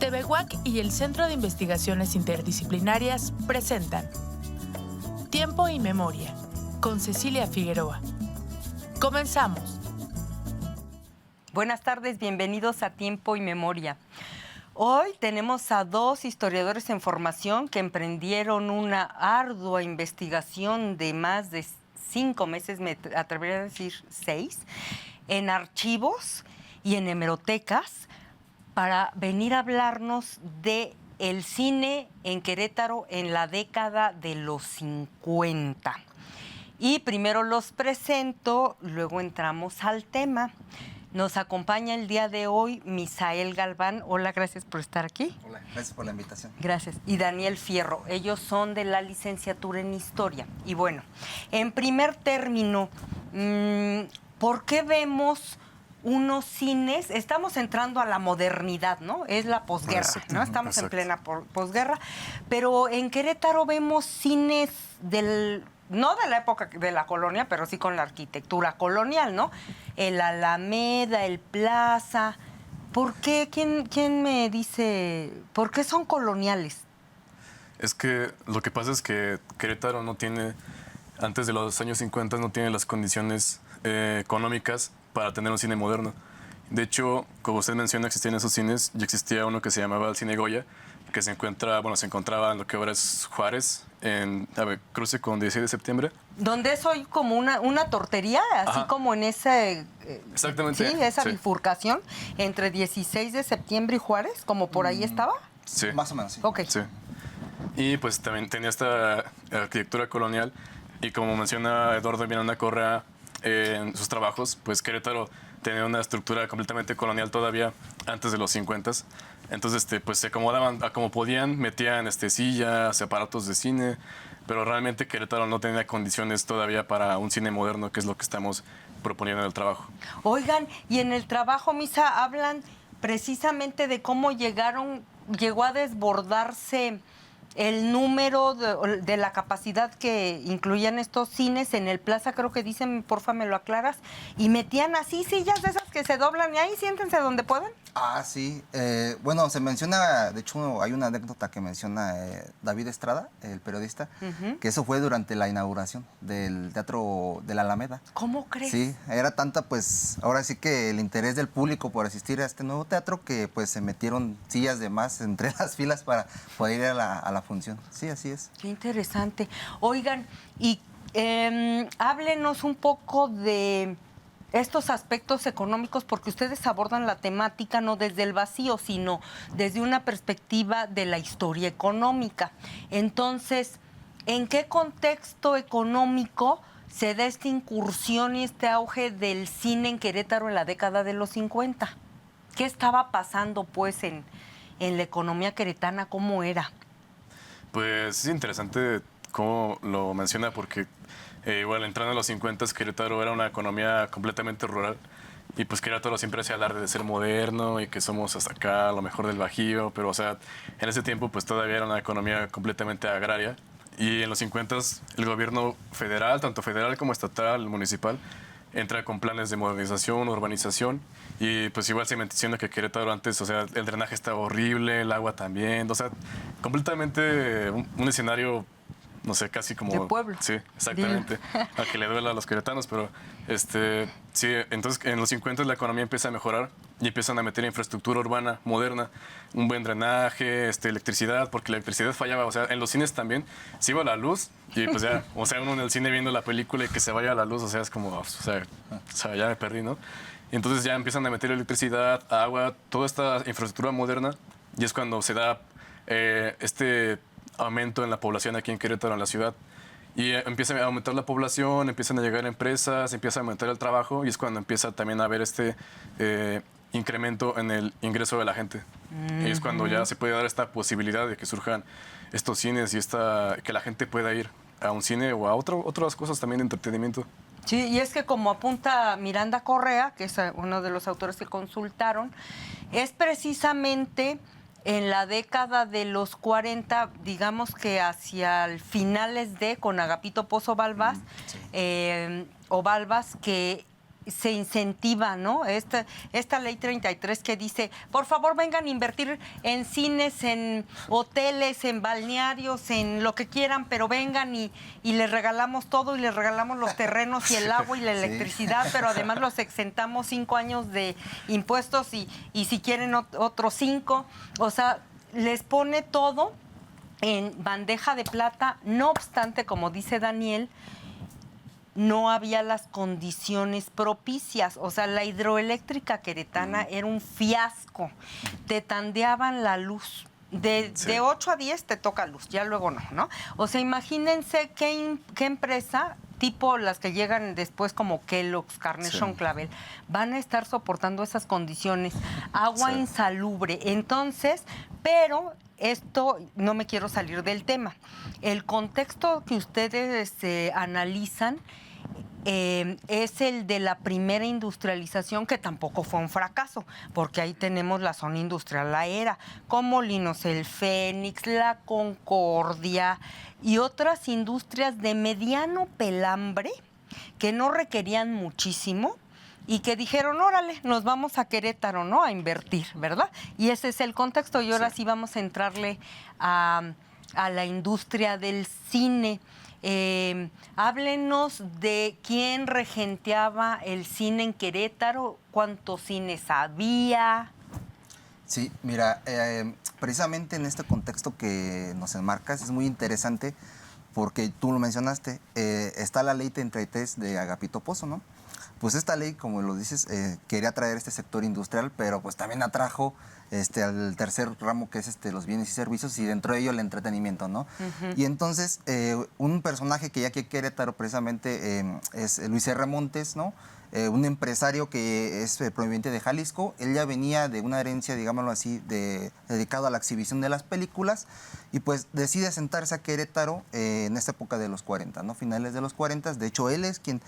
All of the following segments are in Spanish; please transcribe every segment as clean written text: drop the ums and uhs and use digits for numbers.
TVWAC y el Centro de Investigaciones Interdisciplinarias presentan Tiempo y Memoria, con Cecilia Figueroa. Comenzamos. Buenas tardes, bienvenidos a Tiempo y Memoria. Hoy tenemos a dos historiadores en formación que emprendieron una ardua investigación de más de 5 meses, me atrevería a decir 6, en archivos y en hemerotecas para venir a hablarnos de el cine en Querétaro en la década de los 50. Y primero los presento, luego entramos al tema. Nos acompaña el día de hoy Misael Galván. Hola, gracias por estar aquí. Hola, gracias por la invitación. Gracias. Y Daniel Fierro. Ellos son de la licenciatura en Historia. Y bueno, en primer término, ¿por qué vemos unos cines? Estamos entrando a la modernidad, ¿no? Es la posguerra, ¿no? Estamos en plena posguerra. Pero en Querétaro vemos cines no de la época de la colonia, pero sí con la arquitectura colonial, ¿no? El Alameda, el Plaza. ¿Por qué? ¿Quién me dice por qué son coloniales? Es que lo que pasa es que Querétaro no tiene, antes de los años 50, no tiene las condiciones económicas para tener un cine moderno. De hecho, como usted menciona, existían esos cines. Ya existía uno que se llamaba el Cine Goya, que se encontraba en lo que ahora es Juárez, en cruce con 16 de septiembre. Donde es hoy como una tortería, así Ajá. como en ese... Exactamente. Sí, esa Sí. bifurcación entre 16 de septiembre y Juárez, como por ahí estaba. Sí. Más o menos, sí. Ok. Sí. Y pues también tenía esta arquitectura colonial. Y como menciona Eduardo Miranda Correa en sus trabajos, pues Querétaro tenía una estructura completamente colonial todavía antes de los 50. Entonces, pues se acomodaban a como podían, metían sillas, aparatos de cine, pero realmente Querétaro no tenía condiciones todavía para un cine moderno, que es lo que estamos proponiendo en el trabajo. Oigan, y en el trabajo, Misa, hablan precisamente de cómo llegó a desbordarse el número de la capacidad que incluían estos cines en el Plaza, creo que dicen, porfa, me lo aclaras, y metían así sillas de esas que se doblan y ahí siéntense donde puedan. Ah, sí. Bueno, se menciona, de hecho, hay una anécdota que menciona David Estrada, el periodista, que eso fue durante la inauguración del Teatro de la Alameda. ¿Cómo crees? Sí, era tanta, pues, ahora sí que el interés del público por asistir a este nuevo teatro que, pues, se metieron sillas de más entre las filas para poder ir a la función. Sí, así es. Qué interesante. Oigan, y háblenos un poco de estos aspectos económicos, porque ustedes abordan la temática no desde el vacío, sino desde una perspectiva de la historia económica. Entonces, ¿en qué contexto económico se da esta incursión y este auge del cine en Querétaro en la década de los 50? ¿Qué estaba pasando, pues, en la economía queretana? ¿Cómo era? Pues es interesante cómo lo menciona, porque igual entrando en los 50, Querétaro era una economía completamente rural. Y pues Querétaro siempre hacía alarde de ser moderno y que somos hasta acá lo mejor del Bajío, pero o sea, en ese tiempo pues todavía era una economía completamente agraria. Y en los 50 el gobierno federal, tanto federal como estatal, municipal, entra con planes de modernización, urbanización, y pues igual se menciona que Querétaro antes, o sea, el drenaje estaba horrible, el agua también, o sea, completamente un escenario, no sé, casi como... De pueblo. Sí, exactamente, a que le duela a los queretanos, pero sí, entonces en los 50 la economía empieza a mejorar y empiezan a meter infraestructura urbana moderna, un buen drenaje, electricidad, porque la electricidad fallaba, o sea, en los cines también se iba la luz y pues ya, o sea, uno en el cine viendo la película y que se vaya la luz, o sea, es como, o sea ya me perdí, ¿no? Y entonces ya empiezan a meter electricidad, agua, toda esta infraestructura moderna, y es cuando se da aumento en la población aquí en Querétaro, en la ciudad. Y empieza a aumentar la población, empiezan a llegar empresas, empieza a aumentar el trabajo, y es cuando empieza también a haber incremento en el ingreso de la gente. Y es cuando ya se puede dar esta posibilidad de que surjan estos cines y que la gente pueda ir a un cine o a otras cosas también de entretenimiento. Sí, y es que como apunta Miranda Correa, que es uno de los autores que consultaron, es precisamente en la década de los 40, digamos que hacia el finales con Agapito Pozo Balbás, Sí. o Balbás, que se incentiva, ¿no? Esta ley 33 que dice, por favor vengan a invertir en cines, en hoteles, en balnearios, en lo que quieran, pero vengan y les regalamos todo y les regalamos los terrenos y el agua y la electricidad, pero además los exentamos 5 años de impuestos y si quieren otros 5. O sea, les pone todo en bandeja de plata. No obstante, como dice Daniel, no había las condiciones propicias. O sea, la hidroeléctrica queretana era un fiasco. Te tandeaban la luz. De 8 a 10 te toca luz, ya luego no. O sea, imagínense qué empresa, tipo las que llegan después como Kellogg's, Carnation Clavel, van a estar soportando esas condiciones. Agua insalubre. Entonces, pero esto, no me quiero salir del tema. El contexto que ustedes analizan es el de la primera industrialización, que tampoco fue un fracaso, porque ahí tenemos la zona industrial La Era, con Molinos El Fénix, La Concordia y otras industrias de mediano pelambre que no requerían muchísimo y que dijeron, órale, nos vamos a Querétaro, ¿no?, a invertir, ¿verdad? Y ese es el contexto. Y ahora sí vamos a entrarle a la industria del cine. Háblenos de quién regenteaba el cine en Querétaro, cuántos cines había. Sí, mira, precisamente en este contexto que nos enmarcas es muy interesante porque tú lo mencionaste, está la ley 33 de Agapito Pozo, ¿no? Pues esta ley, como lo dices, quería atraer este sector industrial, pero pues también atrajo al tercer ramo, que es los bienes y servicios, y dentro de ello el entretenimiento, ¿no? Y entonces, un personaje que ya aquí en Querétaro precisamente es Luis R. Montes, ¿no? Un empresario que es proveniente de Jalisco. Él ya venía de una herencia, digámoslo así, dedicado a la exhibición de las películas, y pues decide sentarse a Querétaro en esta época de los 40, ¿no? Finales de los 40. De hecho, él es quien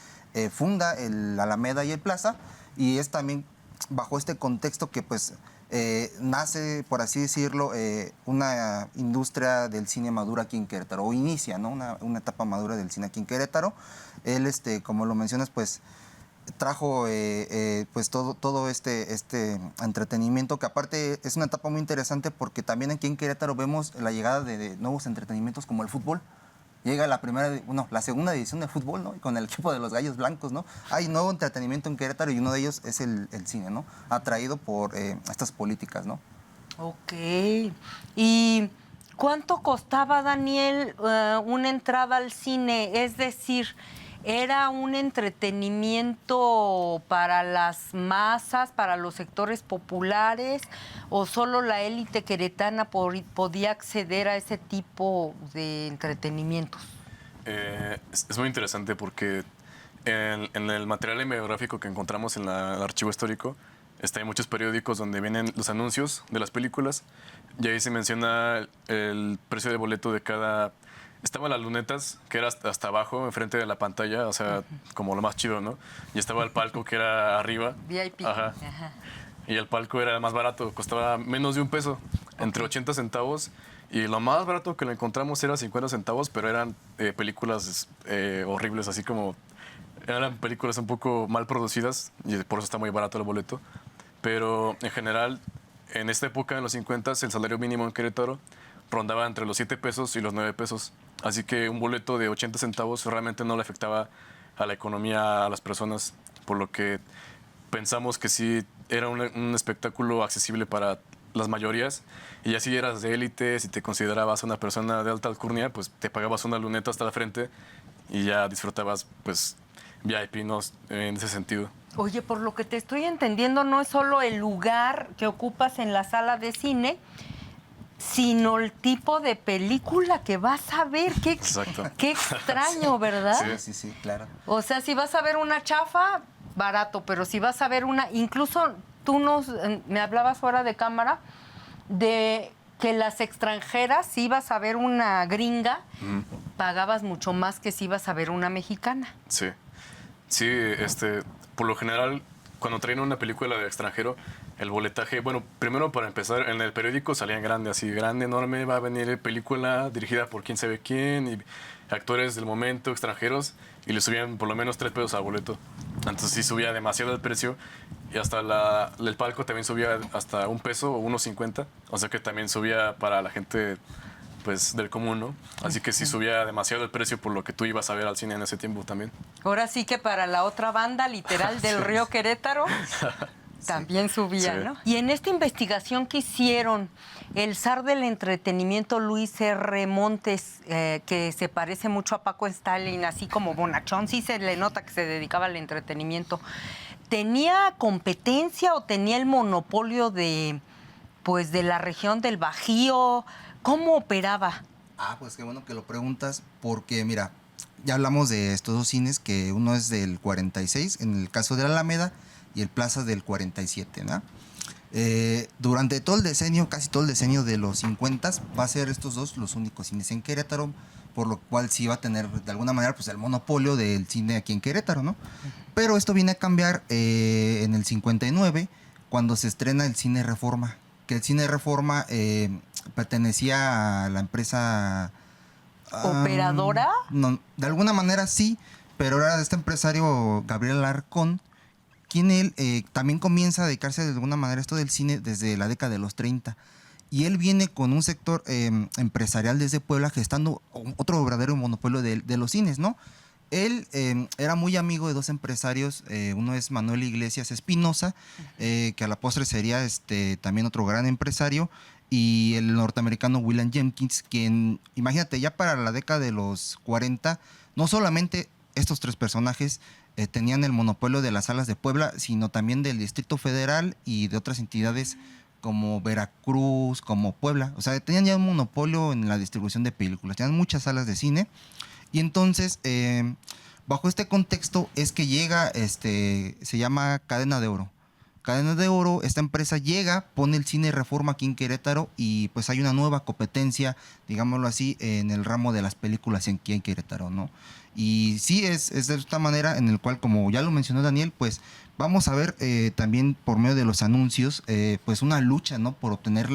funda el Alameda y el Plaza, y es también bajo este contexto que pues nace, por así decirlo, una industria del cine madura aquí en Querétaro, o inicia, ¿no?, una etapa madura del cine aquí en Querétaro. Él, como lo mencionas, pues trajo pues todo este entretenimiento, que aparte es una etapa muy interesante porque también aquí en Querétaro vemos la llegada de nuevos entretenimientos como el fútbol. Llega la segunda edición de fútbol, ¿no? Con el equipo de los Gallos Blancos, ¿no? Hay nuevo entretenimiento en Querétaro y uno de ellos es el cine, ¿no? Atraído por estas políticas, ¿no? Ok. ¿Y cuánto costaba, Daniel, una entrada al cine? Es decir, ¿era un entretenimiento para las masas, para los sectores populares, o solo la élite queretana podía acceder a ese tipo de entretenimientos? Es muy interesante porque en el material bibliográfico que encontramos en el archivo histórico, hay muchos periódicos donde vienen los anuncios de las películas, y ahí se menciona el precio de boleto de cada... Estaban las lunetas, que era hasta abajo, enfrente de la pantalla, o sea, como lo más chido, ¿no? Y estaba el palco, que era arriba. VIP. Ajá. Y el palco era más barato, costaba menos de $1, entre 80 centavos. Y lo más barato que lo encontramos era 50 centavos, pero eran películas horribles, así como... Eran películas un poco mal producidas, y por eso está muy barato el boleto. Pero en general, en esta época, en los 50, el salario mínimo en Querétaro rondaba entre los $7 y los $9. Así que un boleto de 80 centavos realmente no le afectaba a la economía, a las personas, por lo que pensamos que sí era un espectáculo accesible para las mayorías. Y ya si eras de élite, si te considerabas una persona de alta alcurnia, pues te pagabas una luneta hasta la frente y ya disfrutabas, pues, VIP, ¿no?, en ese sentido. Oye, por lo que te estoy entendiendo, no es solo el lugar que ocupas en la sala de cine, sino el tipo de película que vas a ver. Exacto. Qué extraño, ¿verdad? Sí, claro. O sea, si vas a ver una chafa, barato, pero si vas a ver una... Incluso tú me hablabas fuera de cámara de que las extranjeras, si ibas a ver una gringa, pagabas mucho más que si ibas a ver una mexicana. Sí, por lo general, cuando traen una película de extranjero, el boletaje, bueno, primero para empezar, en el periódico salía grande, así grande, enorme, va a venir película dirigida por quién sabe quién, y actores del momento, extranjeros, y le subían por lo menos $3 al boleto. Entonces sí subía demasiado el precio y hasta el palco también subía hasta $1 o 1.50. O sea que también subía para la gente pues del común, ¿no? Así que sí subía demasiado el precio por lo que tú ibas a ver al cine en ese tiempo también. Ahora sí que para la otra banda, literal, del Río Querétaro, también subía, Sí. ¿no? Y en esta investigación que hicieron, el zar del entretenimiento Luis R. Montes, que se parece mucho a Paco Stalin, así como bonachón, sí se le nota que se dedicaba al entretenimiento, ¿tenía competencia o tenía el monopolio de la región del Bajío? ¿Cómo operaba? Pues qué bueno que lo preguntas, porque mira, ya hablamos de estos dos cines, que uno es del 46, en el caso de la Alameda, y el Plaza del 47, ¿no? Durante todo el decenio, casi todo el decenio de los 50, va a ser estos dos los únicos cines en Querétaro, por lo cual sí va a tener de alguna manera pues el monopolio del cine aquí en Querétaro, ¿no? Pero esto viene a cambiar en el 59, cuando se estrena el Cine Reforma, que el Cine Reforma pertenecía a la empresa... ¿Operadora? No, de alguna manera sí, pero era de este empresario Gabriel Alarcón, quien él también comienza a dedicarse de alguna manera a esto del cine desde la década de los 30. Y él viene con un sector empresarial desde Puebla gestando otro verdadero monopolio de los cines, ¿no? Él era muy amigo de dos empresarios, uno es Manuel Iglesias Espinosa, que a la postre sería también otro gran empresario, y el norteamericano William Jenkins, quien, imagínate, ya para la década de los 40, no solamente estos tres personajes tenían el monopolio de las salas de Puebla, sino también del Distrito Federal y de otras entidades como Veracruz, como Puebla. O sea, tenían ya un monopolio en la distribución de películas, tenían muchas salas de cine. Y entonces, bajo este contexto es que llega, se llama Cadena de Oro. Cadena de Oro, esta empresa llega, pone el Cine Reforma aquí en Querétaro y pues hay una nueva competencia, digámoslo así, en el ramo de las películas aquí en Querétaro, ¿no? Y sí, es de esta manera en el cual, como ya lo mencionó Daniel, pues vamos a ver también por medio de los anuncios, pues una lucha, ¿no? Por obtener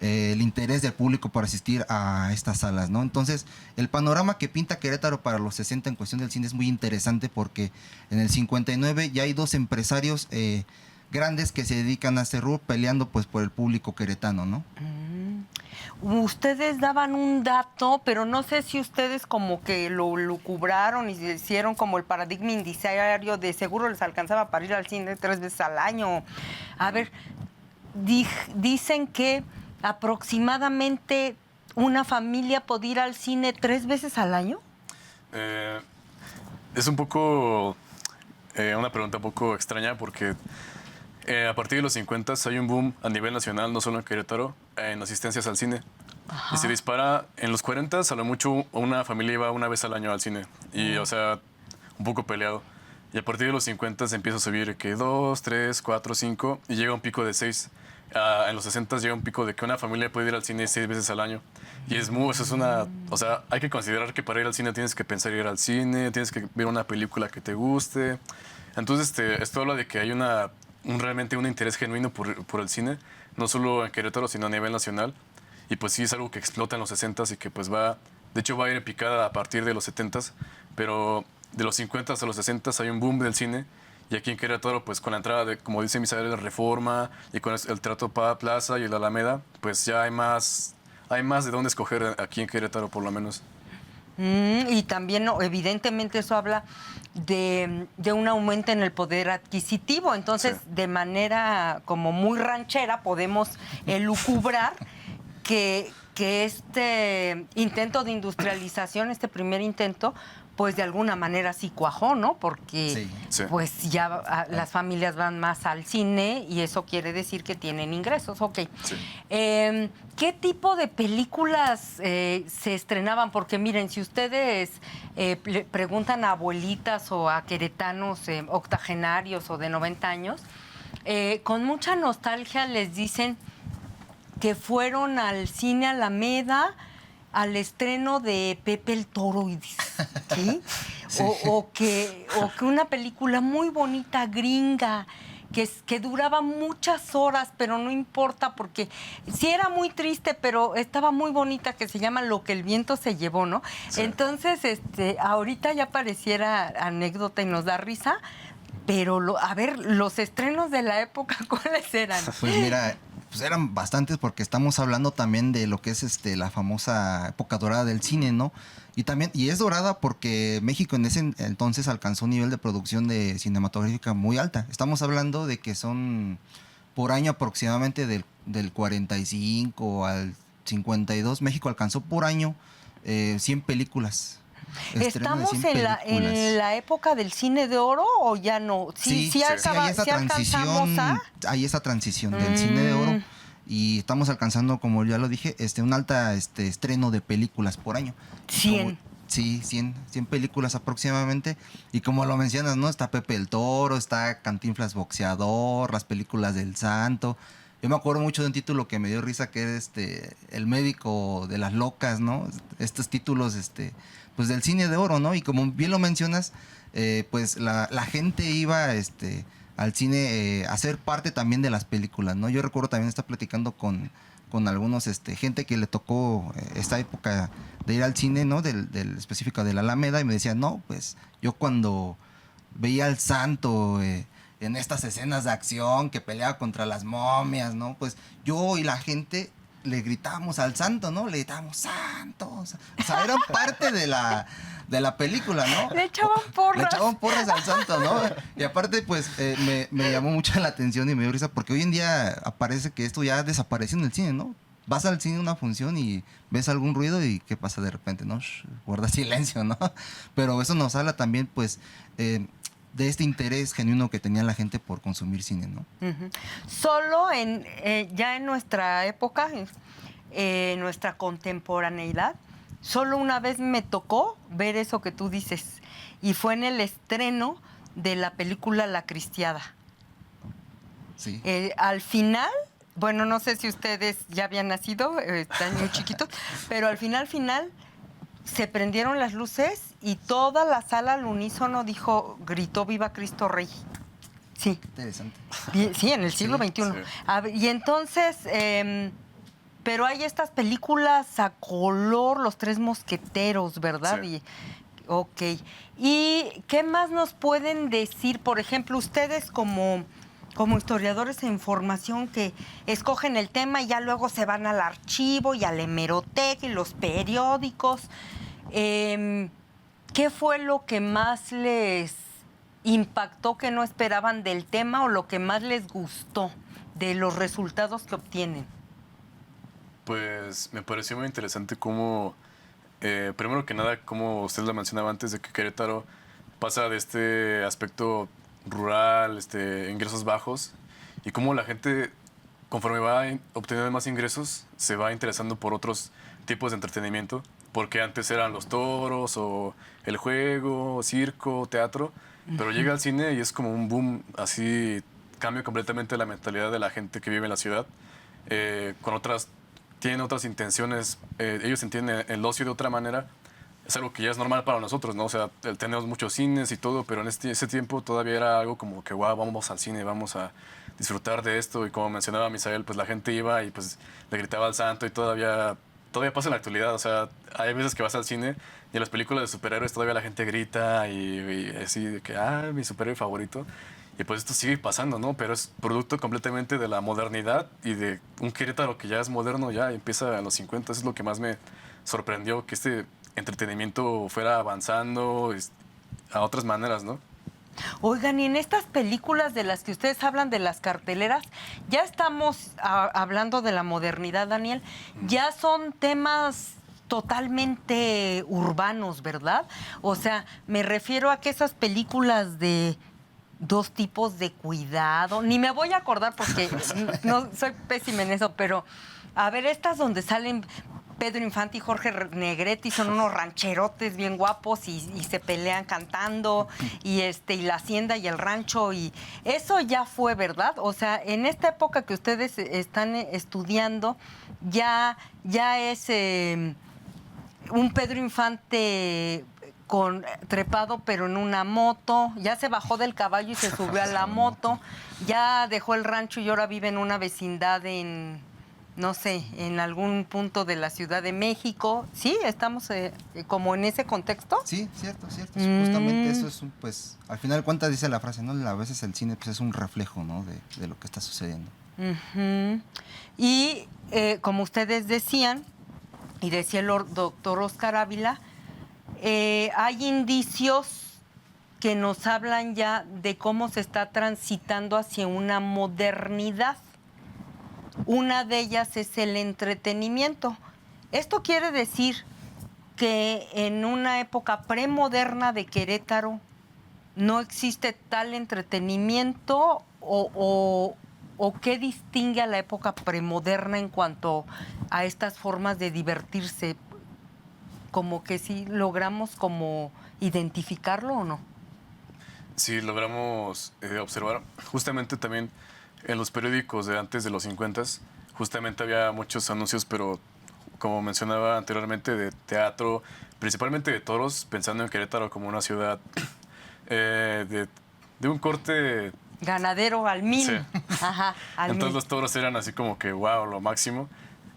el interés del público por asistir a estas salas, ¿no? Entonces, el panorama que pinta Querétaro para los 60 en cuestión del cine es muy interesante, porque en el 59 ya hay dos empresarios grandes que se dedican a este rubro peleando pues por el público queretano, ¿no? Ustedes daban un dato, pero no sé si ustedes como que lo lucubraron y hicieron como el paradigma indiciario de seguro les alcanzaba para ir al cine 3 veces al año. A ver, dicen que aproximadamente una familia puede ir al cine 3 veces al año. Es un poco una pregunta un poco extraña, porque a partir de los 50 hay un boom a nivel nacional, no solo en Querétaro, en asistencias al cine. Ajá. Y se dispara en los 40, a lo mucho una familia iba una vez al año al cine. Y, o sea, un poco peleado. Y a partir de los 50 se empieza a subir que 2, 3, 4, 5 y llega un pico de 6. En los 60 llega un pico de que una familia puede ir al cine 6 veces al año. Y eso es una... O sea, hay que considerar que para ir al cine tienes que pensar ir al cine, tienes que ver una película que te guste. Entonces, esto habla de que hay realmente un interés genuino por el cine, no solo en Querétaro, sino a nivel nacional. Y pues sí, es algo que explota en los 60s y que pues de hecho va a ir en picada a partir de los 70s, pero de los 50s a los 60s hay un boom del cine. Y aquí en Querétaro, pues con la entrada de, como dice Misael, de Reforma y con el Teatro Plaza y el Alameda, pues ya hay más de dónde escoger aquí en Querétaro, por lo menos. Y también, evidentemente, eso habla de un aumento en el poder adquisitivo. Entonces, sí, de manera como muy ranchera, podemos elucubrar que este intento de industrialización, este primer intento, pues de alguna manera sí cuajó, ¿no? Porque pues ya las familias van más al cine y eso quiere decir que tienen ingresos. Ok. Sí. ¿Qué tipo de películas se estrenaban? Porque miren, si ustedes le preguntan a abuelitas o a queretanos octogenarios o de 90 años, con mucha nostalgia les dicen que fueron al cine Alameda al estreno de Pepe el Toro, y ¿sí? Sí. O que una película muy bonita, gringa, que duraba muchas horas, pero no importa, porque sí era muy triste, pero estaba muy bonita, que se llama Lo que el viento se llevó, ¿no? Sí. Entonces, ahorita ya pareciera anécdota y nos da risa, pero a ver, los estrenos de la época, ¿cuáles eran? Pues mira, pues eran bastantes porque estamos hablando también de lo que es la famosa época dorada del cine, ¿no? Y es dorada porque México en ese entonces alcanzó un nivel de producción de cinematográfica muy alta. Estamos hablando de que son por año aproximadamente del 45 al 52. México alcanzó por año 100 películas. ¿Estamos en la época del cine de oro o ya no? Sí, hay esa transición del cine de oro y estamos alcanzando, como ya lo dije, un alta estreno de películas por año. 100. Sí, 100 películas aproximadamente. Y como lo mencionas, ¿no? Está Pepe el Toro, está Cantinflas Boxeador, las películas del Santo. Yo me acuerdo mucho de un título que me dio risa, que es El médico de las locas, ¿no? Estos títulos, pues del cine de oro, ¿no? Y como bien lo mencionas, pues la gente iba al cine a ser parte también de las películas, ¿no? Yo recuerdo también estar platicando con algunos gente que le tocó esta época de ir al cine, ¿no? Del específico de la Alameda, y me decían, no, pues yo cuando veía al Santo en estas escenas de acción que peleaba contra las momias, ¿no? Pues yo y la gente le gritábamos al Santo, ¿no? Le gritábamos, ¡Santo! O sea, eran parte de la película, ¿no? Le echaban porras. Le echaban porras al Santo, ¿no? Y aparte, pues, me llamó mucho la atención y me dio risa, porque hoy en día aparece que esto ya desapareció en el cine, ¿no? Vas al cine a una función y ves algún ruido y ¿qué pasa de repente? ¿No? Guarda silencio, ¿no? Pero eso nos habla también, pues, de este interés genuino que tenía la gente por consumir cine, ¿no? Uh-huh. Solo ya en nuestra época, nuestra contemporaneidad, solo una vez me tocó ver eso que tú dices, y fue en el estreno de la película La Cristiada. Sí. Al final, bueno, no sé si ustedes ya habían nacido, están muy chiquitos, pero al final se prendieron las luces y toda la sala al unísono gritó Viva Cristo Rey. Sí. Interesante. Sí, en el siglo XXI. Sí. Y entonces, pero hay estas películas a color, Los Tres Mosqueteros, ¿verdad? Sí. Ok. ¿Y qué más nos pueden decir? Por ejemplo, ustedes como historiadores de información que escogen el tema y ya luego se van al archivo y a la hemeroteca y los periódicos. ¿Qué fue lo que más les impactó que no esperaban del tema o lo que más les gustó de los resultados que obtienen? Pues me pareció muy interesante cómo, primero que nada, como usted lo mencionaba antes, de que Querétaro pasa de este aspecto rural, ingresos bajos, y cómo la gente, conforme va obteniendo más ingresos, se va interesando por otros tipos de entretenimiento, porque antes eran los toros o el juego, tiempo, teatro, pero llega al cine y es como un boom, así cambia completamente la mentalidad de la gente que vive en la ciudad, tienen otras intenciones, ellos entienden el ocio de otra manera. Es algo que ya es normal para nosotros, ¿no? O sea, tenemos muchos cines y todo, pero en ese tiempo todavía era algo como que, wow, vamos al cine, vamos a disfrutar de esto. Y como mencionaba Misael, pues la gente iba y pues le gritaba al Santo y todavía pasa en la actualidad. O sea, hay veces que vas al cine y en las películas de superhéroes todavía la gente grita y así de que, mi superhéroe favorito. Y pues esto sigue pasando, ¿no? Pero es producto completamente de la modernidad y de un Querétaro que ya es moderno, ya empieza en los 50. Eso es lo que más me sorprendió, que entretenimiento fuera avanzando a otras maneras, ¿no? Oigan, y en estas películas de las que ustedes hablan, de las carteleras, ya estamos hablando de la modernidad, Daniel, ya son temas totalmente urbanos, ¿verdad? O sea, me refiero a que esas películas de dos tipos de cuidado, ni me voy a acordar porque no soy pésima en eso, pero a ver, estas donde salen Pedro Infante y Jorge Negrete son unos rancherotes bien guapos y se pelean cantando y la hacienda y el rancho, y eso ya fue, ¿verdad? O sea, en esta época que ustedes están estudiando ya es un Pedro Infante trepado, pero en una moto. Ya se bajó del caballo y se subió a la moto. Ya dejó el rancho y ahora vive en una vecindad en, no sé, en algún punto de la Ciudad de México. ¿Sí? ¿Estamos como en ese contexto? Sí, cierto. Justamente eso es, pues, al final de cuentas dice la frase, ¿no? A veces el cine pues, es un reflejo, ¿no? de lo que está sucediendo. Uh-huh. Y como ustedes decían, y decía el doctor Oscar Ávila, hay indicios que nos hablan ya de cómo se está transitando hacia una modernidad. Una de ellas es el entretenimiento. Esto quiere decir que en una época premoderna de Querétaro no existe tal entretenimiento o qué distingue a la época premoderna en cuanto a estas formas de divertirse. Como que sí logramos como identificarlo o no. Sí, logramos observar justamente también en los periódicos de antes de los 50s, justamente había muchos anuncios, pero como mencionaba anteriormente, de teatro, principalmente de toros, pensando en Querétaro como una ciudad de un corte... Ganadero al mil. Sí. Ajá, al Entonces mil. los toros eran así como que, wow, lo máximo.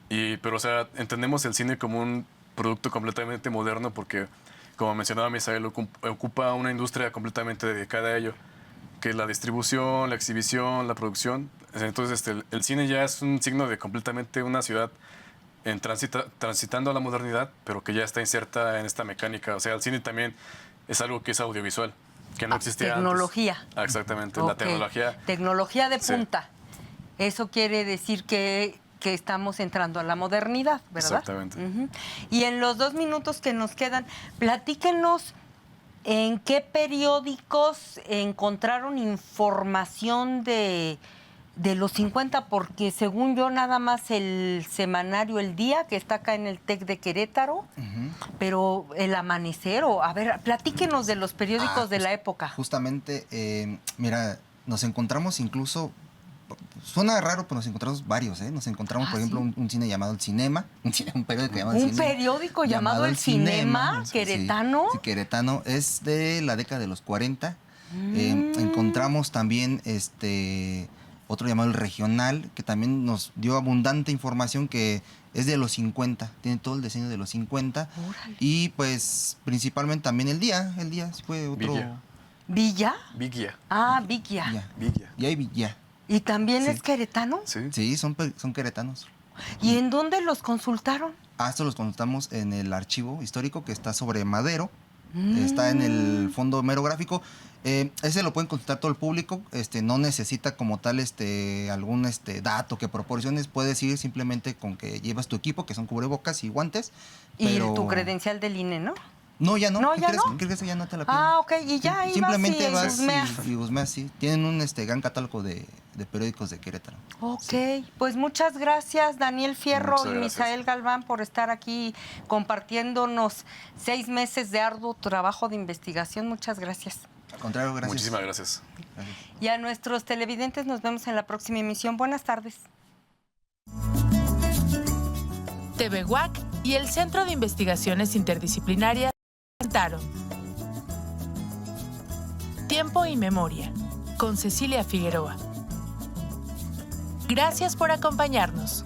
Pero, o sea, entendemos el cine como un producto completamente moderno porque, como mencionaba Misael, ocupa una industria completamente dedicada a ello, que es la distribución, la exhibición, la producción. Entonces, el cine ya es un signo de completamente una ciudad transitando a la modernidad, pero que ya está inserta en esta mecánica. O sea, el cine también es algo que es audiovisual, que no existía tecnología. antes. Exactamente, Okay. la tecnología. Tecnología de Sí. punta. Eso quiere decir que estamos entrando a la modernidad, ¿verdad? Exactamente. Uh-huh. Y en los 2 minutos que nos quedan, platíquenos en qué periódicos encontraron información de los 50, porque según yo nada más el semanario El Día, que está acá en el TEC de Querétaro, pero El Amanecer, a ver, platíquenos de los periódicos de la época. Justamente, mira, nos encontramos incluso, suena raro, pero nos encontramos varios, ¿eh? Nos encontramos, por ejemplo, ¿sí? un cine llamado El Cinema, un periódico llamado El ¿Un Cinema. periódico llamado El Cinema, queretano? Sí, queretano, es de la década de los 40. Encontramos también otro llamado El Regional, que también nos dio abundante información, que es de los 50, tiene todo el diseño de los 50. Órale. Y pues principalmente también El Día fue otro... Villa. ¿Villa? Vigia. Ah, Villa. Ya. Vigia. Y hay Villa. ¿Y también Sí. es queretano? Sí. Sí, son queretanos. ¿Y en dónde los consultaron? Estos los consultamos en el archivo histórico que está sobre Madero. Está en el fondo merográfico. Ese lo pueden consultar todo el público. No necesita como tal algún dato que proporciones. Puedes ir simplemente con que llevas tu equipo, que son cubrebocas y guantes. Y tu credencial del INE, ¿no? No, ya no. No, ¿Qué ya crees? no. ¿Qué crees que ya no te la piden? Ah, ok. Y ya ahí Simplemente vas vas y husmeas. y husmeas, sí. Tienen un gran catálogo de periódicos de Querétaro. Ok, Sí. pues muchas gracias Daniel Fierro Muchas y gracias. Misael Galván por estar aquí compartiéndonos 6 meses de arduo trabajo de investigación. Muchas gracias. Al contrario, gracias. Muchísimas gracias. Gracias. Y a nuestros televidentes nos vemos en la próxima emisión. Buenas tardes. TV UAC y el Centro de Investigaciones Interdisciplinarias presentaron Tiempo y Memoria con Cecilia Figueroa. Gracias por acompañarnos.